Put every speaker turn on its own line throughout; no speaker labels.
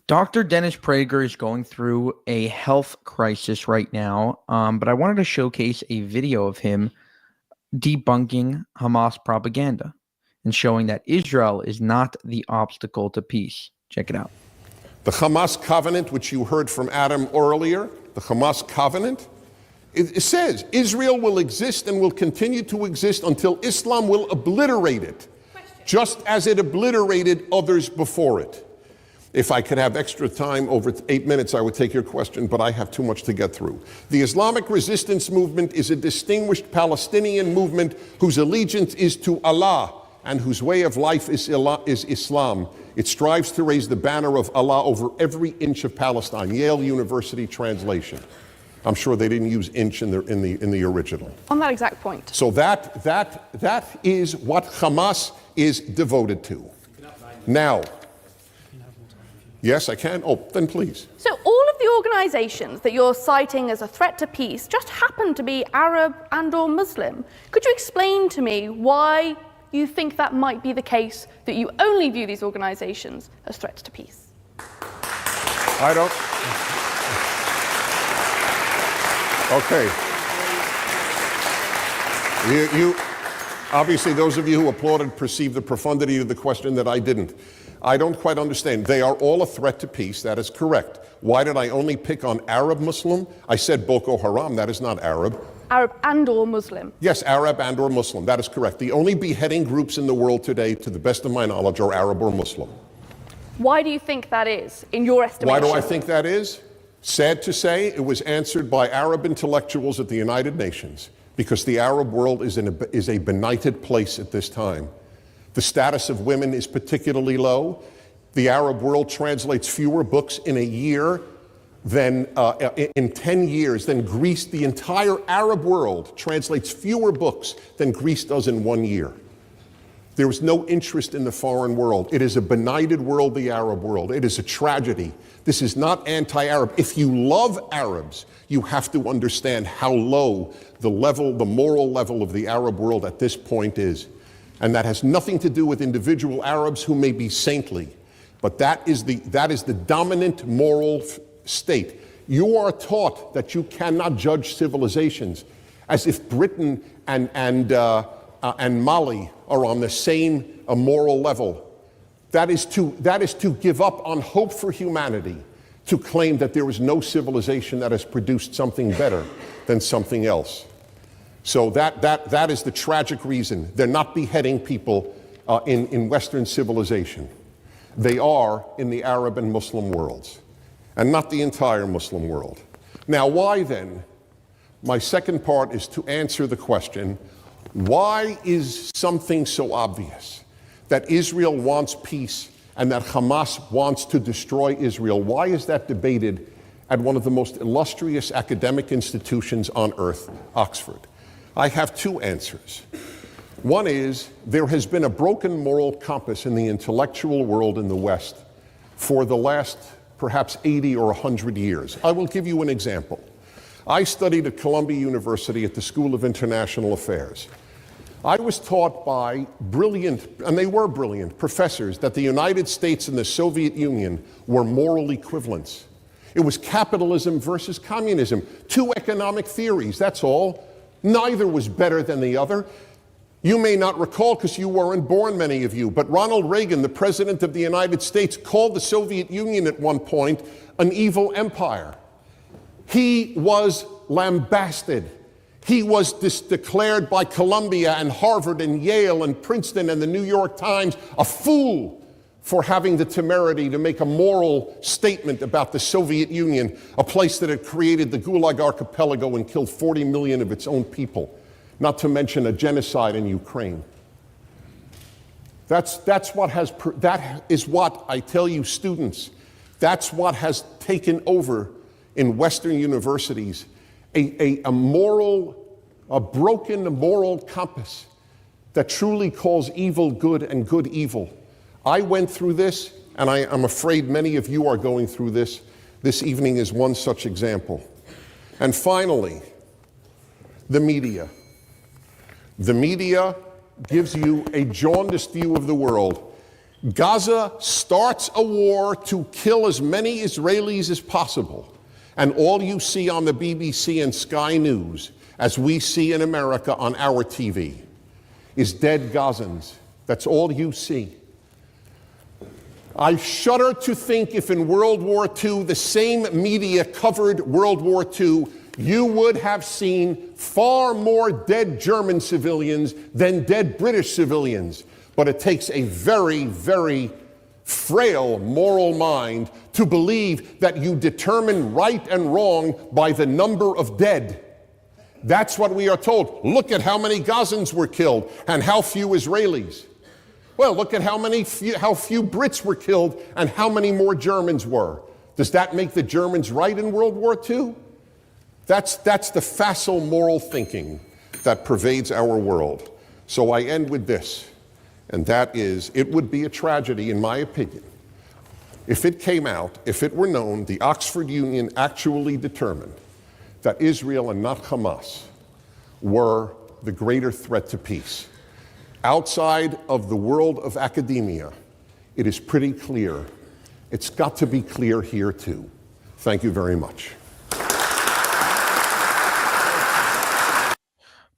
Dr. Dennis Prager is going through a health crisis right now, but I wanted to showcase a video of him debunking Hamas propaganda and showing that Israel is not the obstacle to peace. Check it out.
The Hamas covenant, which you heard from Adam earlier, the Hamas covenant, it says Israel will exist and will continue to exist until Islam will obliterate it, just as it obliterated others before it. If I could have extra time, over 8 minutes, I would take your question, but I have too much to get through. The Islamic resistance movement is a distinguished Palestinian movement whose allegiance is to Allah and whose way of life is Islam. It strives to raise the banner of Allah over every inch of Palestine. Yale University translation. I'm sure they didn't use inch in the original.
On that exact point.
So that is what Hamas is devoted to. Now, yes, I can. Oh, then please.
So all of the organizations that you're citing as a threat to peace just happen to be Arab and or Muslim. Could you explain to me why you think that might be the case, that you only view these organizations as threats to peace?
I don't. Okay. You obviously, those of you who applauded perceived the profundity of the question that I didn't. I don't quite understand. They are all a threat to peace. That is correct. Why did I only pick on Arab Muslim? I said Boko Haram. That is not Arab.
Arab and or Muslim.
Yes, Arab and or Muslim. That is correct. The only beheading groups in the world today, to the best of my knowledge, are Arab or Muslim.
Why do you think that is, in your estimation?
Why do I think that is? Sad to say, it was answered by Arab intellectuals at the United Nations, because the Arab world is a benighted place at this time. The status of women is particularly low. The Arab world translates fewer books in a year than in 10 years than Greece. The entire Arab world translates fewer books than Greece does in 1 year. There is no interest in the foreign world. It is a benighted world, the Arab world. It is a tragedy. This is not anti-Arab. If you love Arabs, you have to understand how low the moral level of the Arab world at this point is. And that has nothing to do with individual Arabs who may be saintly, but that is the dominant moral state. You are taught that you cannot judge civilizations as if Britain and Mali are on the same moral level. That is to give up on hope for humanity, to claim that there is no civilization that has produced something better than something else. So that is the tragic reason. They're not beheading people in Western civilization. They are in the Arab and Muslim worlds, and not the entire Muslim world. Now, why then? My second part is to answer the question, why is something so obvious that Israel wants peace and that Hamas wants to destroy Israel? Why is that debated at one of the most illustrious academic institutions on earth, Oxford? I have two answers. One is, there has been a broken moral compass in the intellectual world in the West for the last perhaps 80 or 100 years. I will give you an example. I studied at Columbia University at the School of International Affairs. I was taught by brilliant, and they were brilliant, professors that the United States and the Soviet Union were moral equivalents. It was capitalism versus communism, two economic theories, that's all. Neither was better than the other. You may not recall, because you weren't born, many of you, but Ronald Reagan, the president of the United States, called the Soviet Union at one point an evil empire. He was lambasted. He was declared by Columbia and Harvard and Yale and Princeton and the New York Times a fool for having the temerity to make a moral statement about the Soviet Union, a place that had created the Gulag Archipelago and killed 40 million of its own people, not to mention a genocide in Ukraine. That is what I tell you, students, that's what has taken over in Western universities, a broken moral compass that truly calls evil good and good evil. I went through this, and I'm afraid many of you are going through this. This evening is one such example. And finally, the media. The media gives you a jaundiced view of the world, Gaza starts a war to kill as many Israelis as possible. And all you see on the BBC and Sky News, as we see in America on our TV, is dead Gazans. That's all you see. I shudder to think if in World War II the same media covered World War II, you would have seen far more dead German civilians than dead British civilians. But it takes a very, very frail moral mind to believe that you determine right and wrong by the number of dead. That's what we are told. Look at how many Gazans were killed and how few Israelis. Well, look at how few Brits were killed and how many more Germans were. Does that make the Germans right in World War II? That's the facile moral thinking that pervades our world. So I end with this, and that is, it would be a tragedy, in my opinion, if it came out, if it were known, the Oxford Union actually determined that Israel and not Hamas were the greater threat to peace. Outside of the world of academia, it is pretty clear. It's got to be clear here too. Thank you very much.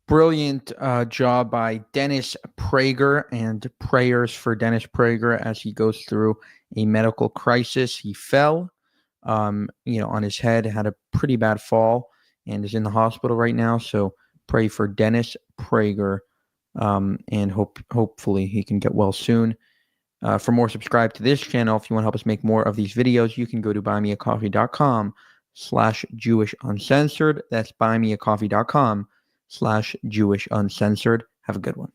Brilliant job by Dennis Prager, and prayers for Dennis Prager as he goes through a medical crisis. He fell, on his head, had a pretty bad fall, and is in the hospital right now. So pray for Dennis Prager, and hopefully he can get well soon. For more, subscribe to this channel. If you want to help us make more of these videos, you can go to buymeacoffee.com/JewishUncensored. That's buymeacoffee.com/JewishUncensored. Have a good one.